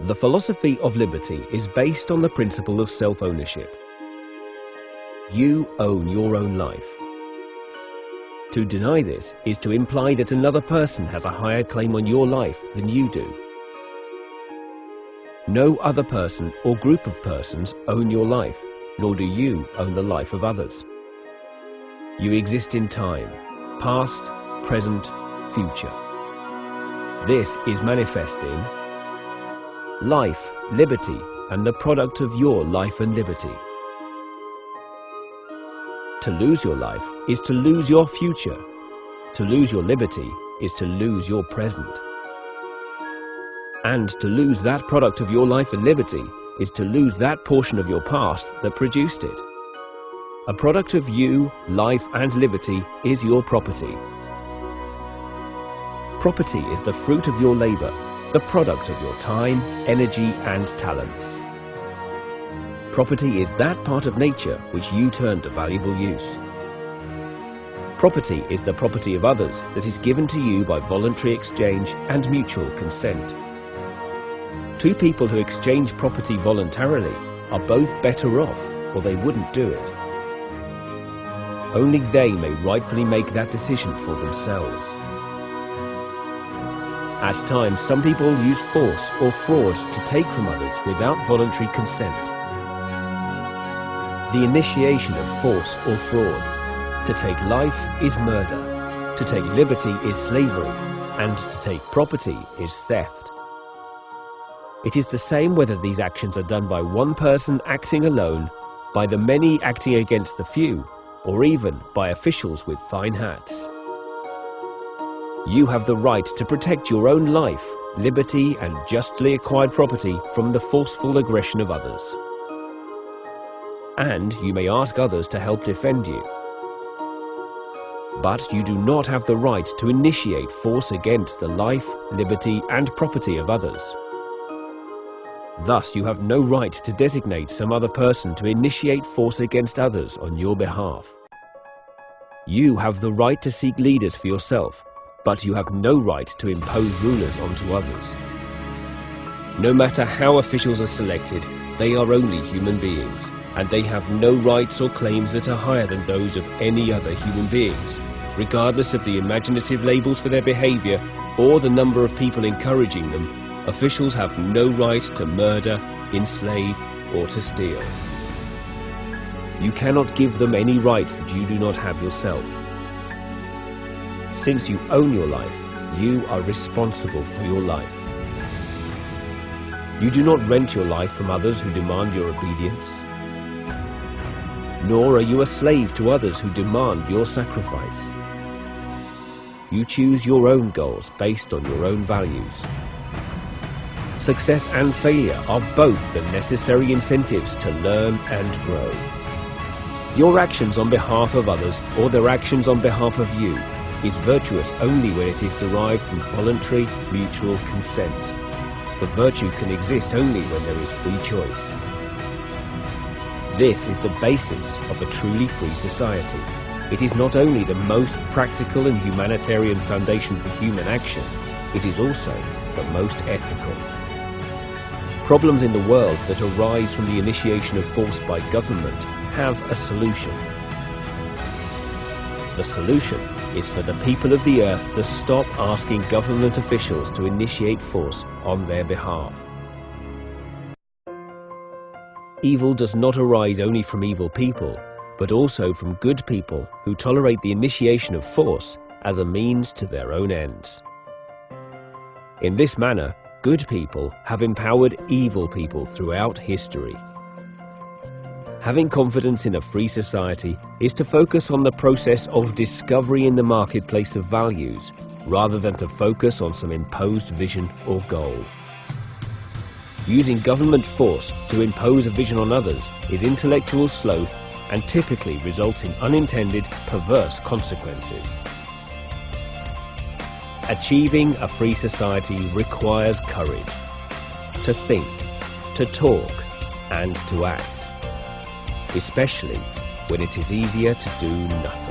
The philosophy of liberty is based on the principle of self-ownership. You own your own life. To deny this is to imply that another person has a higher claim on your life than you do. No other person or group of persons own your life, nor do you own the life of others. You exist in time, past, present, future. This is manifest in life, liberty, and the product of your life and liberty. To lose your life is to lose your future. To lose your liberty is to lose your present. And to lose that product of your life and liberty is to lose that portion of your past that produced it. A product of you, life, and liberty is your property. Property is the fruit of your labor, the product of your time, energy, and talents. Property is that part of nature which you turn to valuable use. Property is the property of others that is given to you by voluntary exchange and mutual consent. Two people who exchange property voluntarily are both better off, or they wouldn't do it. Only they may rightfully make that decision for themselves. At times, some people use force or fraud to take from others without voluntary consent. The initiation of force or fraud. To take life is murder. To take liberty is slavery. And to take property is theft. It is the same whether these actions are done by one person acting alone, by the many acting against the few, or even by officials with fine hats. You have the right to protect your own life, liberty, and justly acquired property from the forceful aggression of others. And you may ask others to help defend you. But you do not have the right to initiate force against the life, liberty, and property of others. Thus, you have no right to designate some other person to initiate force against others on your behalf. You have the right to seek leaders for yourself, but you have no right to impose rulers onto others. No matter how officials are selected, they are only human beings, and they have no rights or claims that are higher than those of any other human beings, regardless of the imaginative labels for their behavior or the number of people encouraging them. Officials have no right to murder, enslave, or to steal. You cannot give them any rights that you do not have yourself. Since you own your life, you are responsible for your life. You do not rent your life from others who demand your obedience. Nor are you a slave to others who demand your sacrifice. You choose your own goals based on your own values. Success and failure are both the necessary incentives to learn and grow. Your actions on behalf of others, or their actions on behalf of you, is virtuous only when it is derived from voluntary, mutual consent. For virtue can exist only when there is free choice. This is the basis of a truly free society. It is not only the most practical and humanitarian foundation for human action, it is also the most ethical. Problems in the world that arise from the initiation of force by government have a solution. The solution is for the people of the earth to stop asking government officials to initiate force on their behalf. Evil does not arise only from evil people, but also from good people who tolerate the initiation of force as a means to their own ends. In this manner, good people have empowered evil people throughout history. Having confidence in a free society is to focus on the process of discovery in the marketplace of values, rather than to focus on some imposed vision or goal. Using government force to impose a vision on others is intellectual sloth and typically results in unintended, perverse consequences. Achieving a free society requires courage to think, to talk, and to act, especially when it is easier to do nothing.